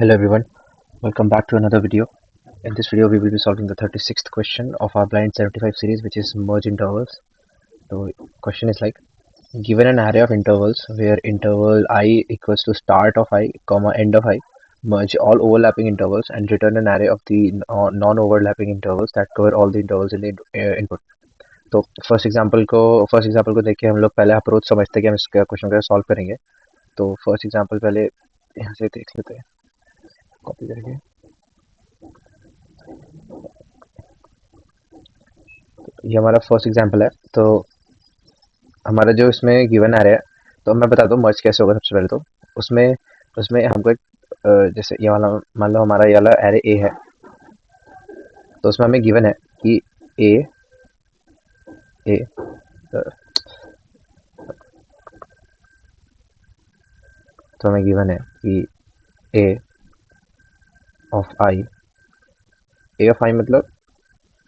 Hello everyone, welcome back to another video. In this video we will be solving the 36th question of our blind 75 series, which is merge intervals. The question is like, given an array of intervals where interval I equals to start of I comma end of I, merge all overlapping intervals and return an array of the non-overlapping intervals that cover all the intervals in the input. तो first example को देख के हम लोग पहले approach समझते हैं कि हम इस क्वेश्चन को सॉल्व करेंगे. तो फर्स्ट एग्जांपल पहले यहाँ से देख लेते हैं, कॉपी करके. ये हमारा फर्स्ट एग्जांपल है. तो हमारा जो इसमें गिवन आ रहा है, तो मैं बता दूं मर्ज कैसे होगा. सबसे पहले तो उसमें उसमें हमको एक जैसे ये वाला मान लो हमारा ये वाला एरे ए है. तो उसमें हमें गिवन है कि ए ए तो हमें गिवन है कि ए ऑफ आई मतलब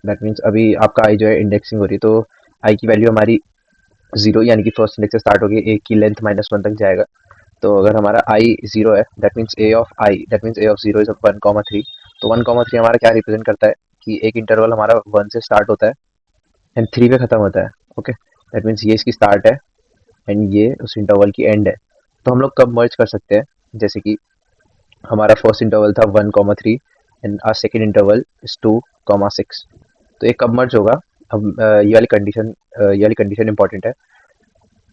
दैट मीन्स अभी आपका आई जो है इंडेक्सिंग हो रही है, तो आई की वैल्यू हमारी 0 यानी कि फर्स्ट इंडेक्स से स्टार्ट होगी, ए की लेंथ -1 तक जाएगा. तो अगर हमारा आई 0 है, that means A of 0 is 1,3. तो 1,3 हमारा क्या रिप्रेजेंट करता है कि एक इंटरवल हमारा 1 से स्टार्ट होता है एंड 3 पे खत्म होता है. ओके, दैट मीन्स ये इसकी स्टार्ट है एंड ये उस इंटरवल की एंड है. तो हम लोग कब मर्ज कर सकते हैं, जैसे कि हमारा फर्स्ट इंटरवल था 1,3 and our second interval is 2,6. तो ये कब मर्ज होगा. अब ये वाली कंडीशन इंपॉर्टेंट है.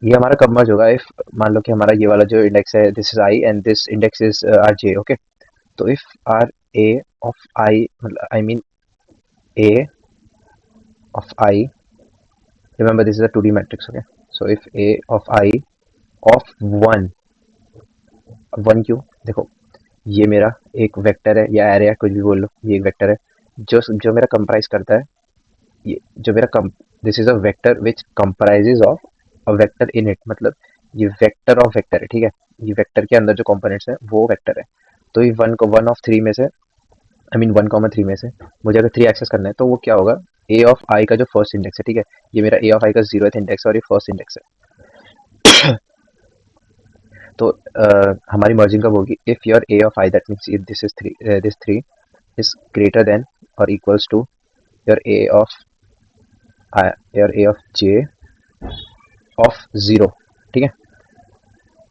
ये हमारा कब मर्ज होगा इफ मान लो कि हमारा ये वाला जो इंडेक्स है this is I and this index is R J. Okay, तो इफ आर ए ऑफ आई मतलब I mean A of I, remember this is a 2D matrix. Okay, so if A of I of 1, क्यों देखो ये मेरा एक vector है या array है, कुछ भी बोल लो, ये एक वेक्टर है जो जो मेरा कंप्राइज करता है. ये जो मेरा this is a vector which comprises of a vector in it. मतलब ये वेक्टर ऑफ वेक्टर है. ठीक है, ये वेक्टर के अंदर जो कंपोनेंट्स है वो वेक्टर है. तो ये वन ऑफ थ्री में से आई मीन 1,3 में से मुझे अगर 3 एक्सेस करना है तो वो क्या होगा, ए ऑफ आई का जो फर्स्ट इंडेक्स है. ठीक है, ये मेरा ए ऑफ आई का 0th इंडेक्स है और ये फर्स्ट इंडेक्स है. तो हमारी मर्जिंग कब होगी, if your A of I that means if this 3 is greater than और equals to your A of J of 0. ठीक है,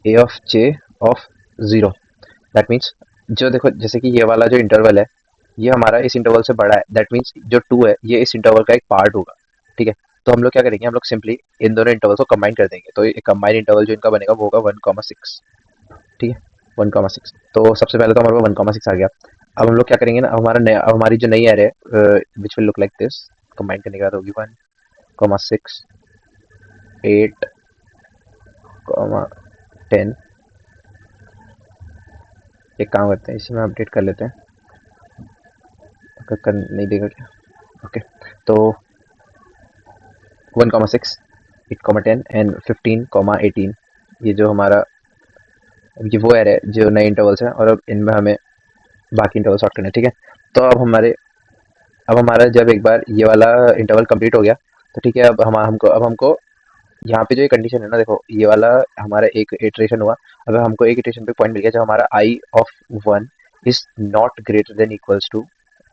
A of J of 0 that means जो देखो जैसे कि ये वाला जो इंटरवल है ये हमारा इस इंटरवल से बड़ा है. दैट मीन्स जो 2 है ये इस इंटरवल का एक पार्ट होगा. ठीक है, तो हम लोग क्या करेंगे, हम लोग सिंपली इन दोनों इंटरवल को कंबाइन कर देंगे. तो एक कंबाइन इंटरवल जो इनका बनेगा वो होगा 1,6. ठीक है, 1,6. तो सबसे पहले तो हमारे पास 1,6 आ गया. अब हम लोग क्या करेंगे ना, अब हमारी जो नई एरे है which will look like this, combine करने के बाद होगी 1,6 8 10. एक काम करते हैं, इसी में अपडेट कर लेते हैं. कर नहीं देगा क्या. ओके, तो 1,6 8,10 एंड 15,18 ये जो हमारा ये वो एरे है जो नए इंटरवल्स हैं, और अब इनमें हमें बाकी इंटरवल सॉर्ट करना है. ठीक है, तो अब हमारा जब एक बार ये वाला इंटरवल कंप्लीट हो गया तो ठीक है, अब हमको यहाँ पे जो ये कंडीशन है ना, देखो ये वाला हमारा एक इटरेशन हुआ. अब हमको एक इटरेशन पे पॉइंट मिल गया जब हमारा I of 1 is not greater than equals to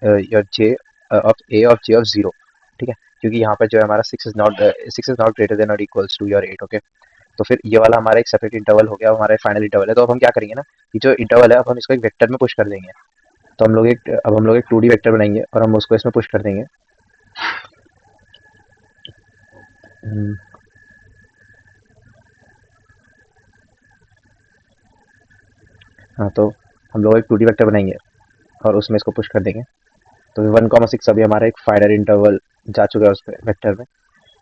your J of A of J of 0. ठीक है, क्योंकि यहाँ पर जो है हमारा 6 इज नॉट ग्रेटर देन और इक्वल्स टू योर 8. ओके, तो फिर ये वाला हमारा एक सेपरेट इंटरवल हो गया, हमारा फाइनल इंटरवल है. तो अब हम क्या करेंगे ना, कि जो इंटरवल है अब हम इसको एक वेक्टर में पुश कर देंगे. तो हम लोग एक 2D वेक्टर बनाएंगे और हम उसको इसमें पुश कर देंगे. हाँ, तो हम लोग एक 2D वेक्टर बनाएंगे और उसमें इसको पुश कर देंगे. तो 1,6 अभी हमारा एक फाइनल इंटरवल जा चुका है उस वेक्टर में.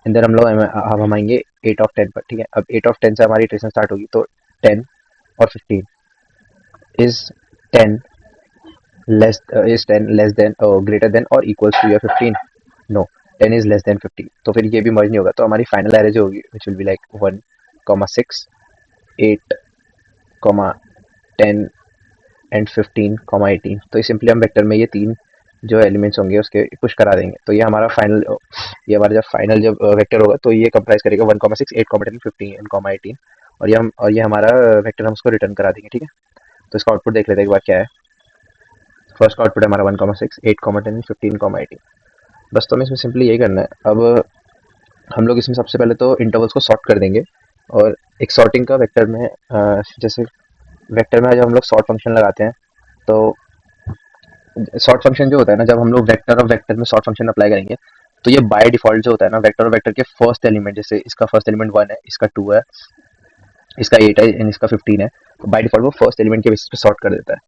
एंड देन अब हम आएंगे 8 ऑफ 10 पर. ठीक है, अब 8 ऑफ 10 से हमारी इटरेशन स्टार्ट होगी. तो 10 और 15 is 10 less than greater than और इक्वल्स टू या 15. No, 10 is less than 15. तो फिर ये भी मर्ज नहीं होगा. तो हमारी फाइनल एरे जो होगी विच विल बी लाइक 1,6 8 10 एंड 15 18. तो सिंपली हम वेक्टर में ये 3 जो एलिमेंट्स होंगे उसके पुश करा देंगे. तो ये हमारा जब वेक्टर होगा तो ये कंप्राइज करेगा 1,6 8 10 15 18. और ये हमारा वेक्टर हम उसको रिटर्न करा देंगे. ठीक है, तो इसका आउटपुट देख लेते हैं एक बार क्या है. फर्स्ट का आउटपुट हमारा 1,6, 8,10, 15,18। बस तो हमें इसमें सिंपली यही करना है। अब हम लोग इसमें सबसे पहले तो इंटरवल्स को सॉर्ट कर देंगे, और एक सॉर्टिंग का वेक्टर में जैसे वेक्टर में जब हम लोग सॉर्ट फंक्शन लगाते हैं, तो सॉर्ट फंक्शन जो होता है ना, जब हम लोग वेक्टर और वेक्टर में सॉर्ट फंक्शन अप्लाई करेंगे, तो ये बाय डिफॉल्ट जो होता है ना, वेक्टर और वेक्टर के फर्स्ट एलिमेंट, जैसे इसका फर्स्ट एलिमेंट 1 है, इसका 2 है, इसका 8 है एंड इसका 15 है, तो बाय डिफॉल्ट वो फर्स्ट एलिमेंट के बेसिस पे सॉर्ट कर देता है।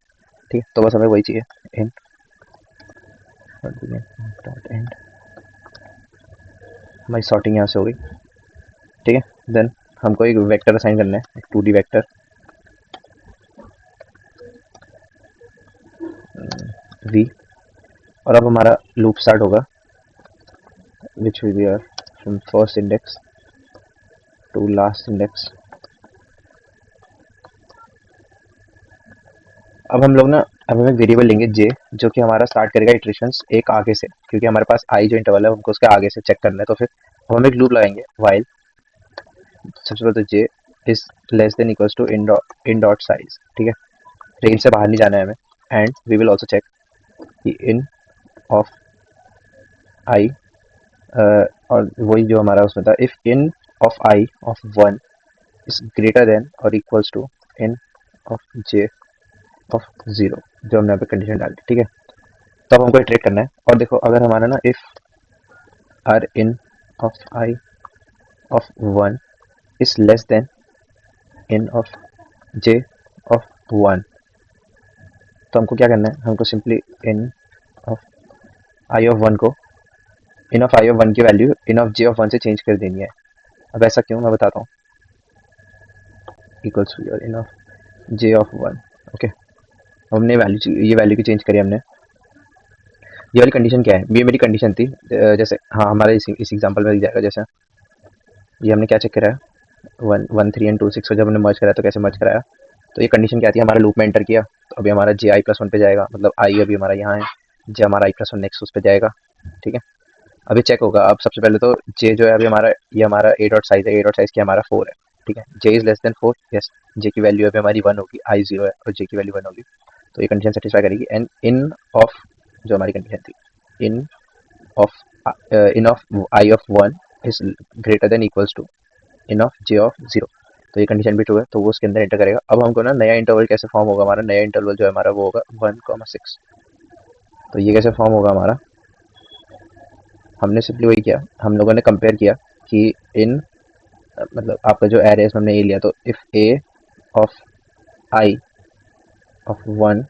ठीक है, तो बस हमें वही चाहिए, इन डॉट एंड, हमारी सॉर्टिंग यहाँ से हो गई। ठीक है, देन हमको एक वेक्टर असाइन करना है, एक 2D वेक्टर v, और अब हमारा लूप स्टार्ट होगा, which will be from first index to last index. अब हम लोग ना, अब हम एक वेरिएबल लेंगे j, जो कि हमारा स्टार्ट करेगा इटरेशंस एक आगे से, क्योंकि हमारे पास i जो इंटरवल है हमको उसके आगे से चेक करना है। तो फिर अब हम एक लूप लगाएंगे while, सबसे पहले तो j is less than equals to in dot size. ठीक है, रेंज से बाहर नहीं जाना है हमें, and we will also check कि इन ऑफ i, और वही जो हमारा उसमें था, if in of i of 1 is greater than और equals to in of j of 0, जो हमने यहाँ पे कंडीशन डाली। ठीक है, तब हमको इटरेट करना है। और देखो, अगर हमारा ना if R in of i of 1 is less than in of j of 1, तो हमको क्या करना है, हमको simply in of i of 1 को, इन ऑफ i ऑफ 1 की value in of j of 1 से चेंज कर देनी है। अब ऐसा क्यों, मैं बताता हूँ। Equals to in of j of 1। Okay, हमने वैल्यू, ये वैल्यू की चेंज करी हमने। ये वाली कंडीशन क्या है, ये मेरी कंडीशन थी, जैसे हाँ हमारा इस एग्जांपल में दिख जाएगा। जैसे ये हमने क्या चेक करा है, 1 1 3 एंड 2 6 को जब हमने मर्ज कराया तो कैसे मर्ज कराया, तो ये कंडीशन क्या थी, हमारा लूप में एंटर किया, तो अभी हमारा जे आई प्लस 1 पे जाएगा, मतलब आई अभी हमारा यहाँ है, जे हमारा आई प्लस 1 नेक्स्ट उस पे जाएगा। ठीक है, अभी चेक होगा। अब सबसे पहले तो जे जो है अभी हमारा, ये हमारा ए डॉट साइज है, ए डॉट साइज की हमारा 4 है। ठीक है, जे इज लेस देन 4, यस, जे की वैल्यू अभी हमारी 1 होगी, आई 0 है और जे की वैल्यू 1 होगी, तो ये कंडीशन सेटिस्फाई करेगी। एंड इन ऑफ, जो हमारी कंडीशन थी, in of in of I of 1 is greater than equals to in of J of 0, तो ये कंडीशन भी ट्रू है, तो वो उसके अंदर एंटर करेगा। अब हमको ना नया इंटरवल कैसे फॉर्म होगा, हमारा नया इंटरवल जो है हमारा वो होगा 1,6। तो ये कैसे फॉर्म होगा हमारा, हमने सिंपली वही किया, हम लोगों ने कंपेयर किया कि इन, मतलब आपका जो एरे है इसमें हमने ए लिया, तो if A of I of 1,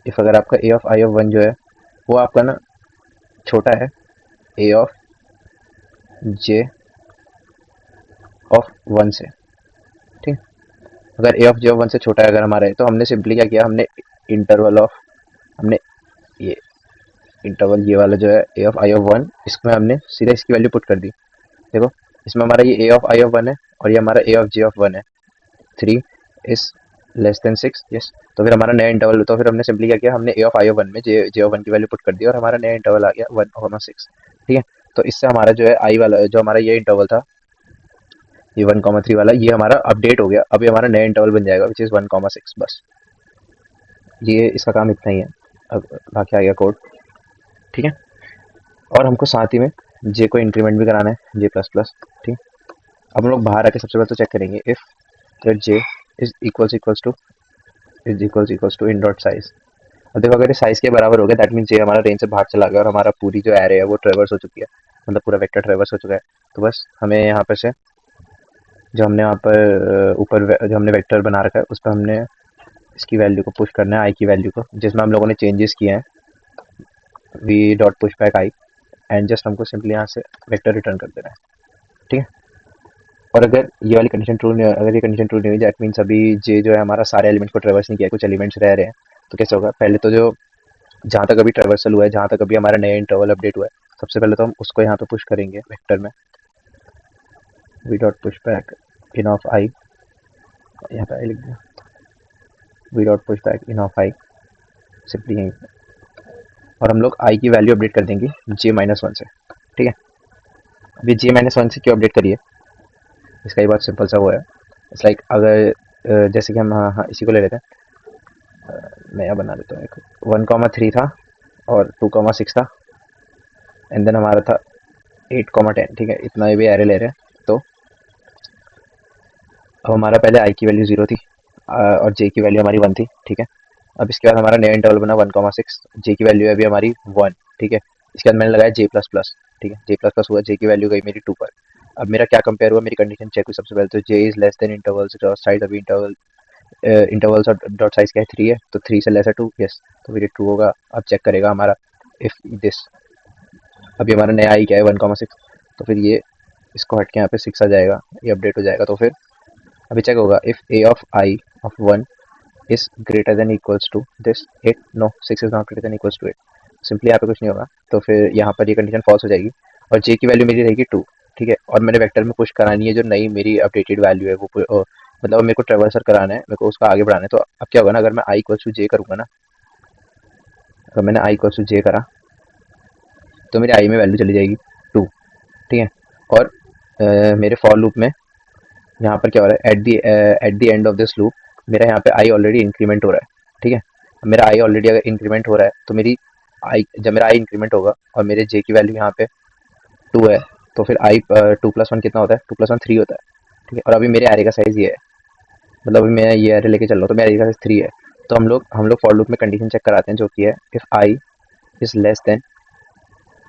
if अगर आपका ए ऑफ आई ऑफ 1 जो है वो आपका ना छोटा है ए ऑफ जे ऑफ 1 से। ठीक, अगर ए ऑफ जे ऑफ 1 से छोटा है अगर हमारा है, तो हमने सिंपली क्या किया, हमने इंटरवल ऑफ, हमने ये इंटरवल ये वाला जो है ए ऑफ आई ऑफ 1, इसमें हमने सीधा इसकी वैल्यू पुट कर दी। देखो, इसमें हमारा ये ए ऑफ आई ऑफ 1 है और ये हमारा ए ऑफ जे ऑफ 1 है। 3 इज लेस देन 6, यस, तो फिर हमारा नया इंटरवल, तो फिर हमने सिंपली क्या किया, हमने ए ऑफ आई ऑफ 1 में जे ऑफ 1 की वैल्यू पुट कर दी और हमारा नया इंटरवल आ गया 1,6। ठीक है, तो इससे हमारा जो है आई वाला, जो हमारा ये इंटरवल था, ये 1,3 वाला, ये हमारा अपडेट हो गया। अब ये हमारा नया इंटरवल बन जाएगा विच इज़ 1,6। बस ये इसका काम इतना ही है, अब बाकी आ गया कोड। ठीक है, और हमको साथ ही में जे को इंक्रीमेंट भी कराना है, जे प्लस प्लस। ठीक, अब हम लोग बाहर आके सबसे पहले तो चेक करेंगे if that J is equals to in dot size. अब देखो, अगर ये साइज के बराबर हो गया, दैट मीन्स ये हमारा रेंज से बाहर चला गया और हमारा पूरी जो एरे है वो ट्रेवर्स हो चुकी है, मतलब पूरा वेक्टर ट्रेवर्स हो चुका है। तो बस हमें यहाँ पर से, जो हमने यहाँ पर ऊपर जो हमने वेक्टर बना रखा है उस पर हमने इसकी वैल्यू को पुश करना है, आई की वैल्यू को, जिसमें हम लोगों ने चेंजेस किए हैं, we dot push back I, and just हमको सिंपली यहाँ से वेक्टर रिटर्न कर देना है। ठीक है, और अगर ये वाली कंडीशन ट्रू नहीं, अगर ये कंडीशन ट्रू नहीं हुई, दैट मीन्स अभी जे जो है हमारा सारे एलिमेंट्स को ट्रेवर्स नहीं किया, कुछ एलिमेंट्स रह रहे हैं। तो कैसे होगा, पहले तो जो जहाँ तक अभी ट्रेवर्सल हुआ है, जहाँ तक अभी हमारा नया इंटरवल अपडेट हुआ है, सबसे पहले तो हम उसको यहाँ पे पुश करेंगे वेक्टर में, V dot push back in of I, यहाँ पे आई लिख दिया, V dot push back in of I, simply यहीं पे। और हम लोग आई की वैल्यू अपडेट कर देंगे j-1 से। ठीक है, अभी j-1 से क्यों अपडेट करिए, इसका ही बहुत सिंपल सा वो है। इट्स लाइक अगर जैसे कि हम, हाँ हाँ इसी को ले लेते हैं, नया बना देता हूँ एक। 1,3 था और 2,6 था, एंड देन हमारा था 8,10। ठीक है, इतना ये भी एरे ले रहे हैं। तो अब हमारा पहले आई की वैल्यू 0 थी, और जे की वैल्यू हमारी 1 थी। ठीक है, अब इसके बाद हमारा नया इंटरवल बना 1,6, जे की वैल्यू है अभी हमारी 1। ठीक है, इसके बाद मैंने लगाया जे प्लस प्लस। ठीक है, जे प्लस प्लस हुआ, जे की वैल्यू गई मेरी 2 पर। अब मेरा क्या कंपेयर हुआ, मेरी कंडीशन चेक हुई सबसे पहले तो J is less than intervals dot size. अभी इंटरवल्स और डॉट साइज क्या है, 3 है, तो 3 से लेस है 2, यस, तो फिर ये ट्रू होगा। अब चेक करेगा हमारा इफ दिस, अभी हमारा नया आई क्या है 1,6, तो फिर ये इसको हट के यहाँ पे 6 आ जाएगा, ये अपडेट हो जाएगा। तो फिर अभी चेक होगा if A of I of 1 is greater than equals to this 8, no 6 is not greater than equals to 8। Simply यहाँ पे कुछ नहीं होगा, तो फिर यहाँ पर ये कंडीशन फॉल्स हो जाएगी और जे की वैल्यू मेरी रहेगी 2। ठीक है, और मैंने वेक्टर में पुश करानी है जो नई मेरी अपडेटेड वैल्यू है वो मतलब मेरे को ट्रेवर्सर कराना है, मेरे को उसका आगे बढ़ाना है। तो अब क्या होगा ना, अगर मैं आई इक्वल्स टू जे करूँगा ना, अगर मैंने आई इक्वल्स टू जे करा तो मेरे आई में वैल्यू चली जाएगी 2। ठीक है, और मेरे फॉर लूप में यहाँ पर क्या हो रहा है, at the end of this loop मेरा यहाँ पे आई ऑलरेडी इंक्रीमेंट हो रहा है। ठीक है, मेरा आई ऑलरेडी अगर इंक्रीमेंट हो रहा है तो मेरी आई, जब मेरा आई इंक्रीमेंट होगा और मेरे जे की वैल्यू यहाँ पे 2 है, तो फिर आई 2+1 कितना होता है, 2+1 3 होता है। ठीक है, और अभी मेरे एरे का साइज ये है, मतलब अभी मैं ये एरे लेके चल रहा हूँ तो मेरे एरे का साइज 3 है। तो हम लोग फॉर लूप में कंडीशन चेक कराते हैं जो कि है if i is less than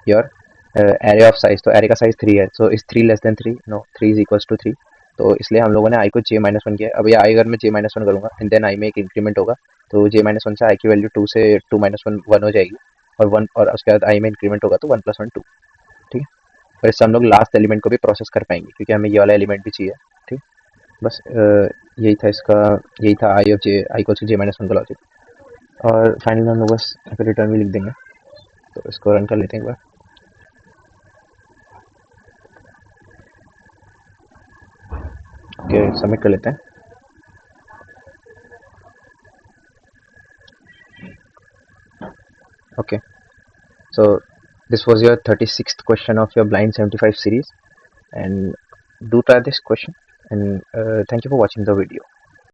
your array of size. तो एरे का साइज 3 है, so is 3 less than 3, no 3 is equals to 3। तो इसलिए हम लोगों ने आई को j-1 किया। अब ये आई अगर मैं j-1 करूँगा एंड देन आई में एक इंक्रीमेंट होगा, तो j-1 से आई की वैल्यू 2 से 2-1 1 हो जाएगी, और 1, और उसके बाद आई में इंक्रीमेंट होगा तो 1+1 2। ठीक है, और इससे हम लोग लास्ट एलिमेंट को भी प्रोसेस कर पाएंगे क्योंकि हमें ये वाला एलिमेंट भी चाहिए। ठीक, बस यही था इसका, यही था आई ऑफ जे, आई को j-1 का लॉजिक। और फाइनली हम लोग बस रिटर्न भी लिख देंगे। तो इसको रन कर लेते हैं एक बार। ओके, सबमिट कर लेते हैं। Okay, so this was your 36th question of your blind 75 series, and do try this question, and thank you for watching the video.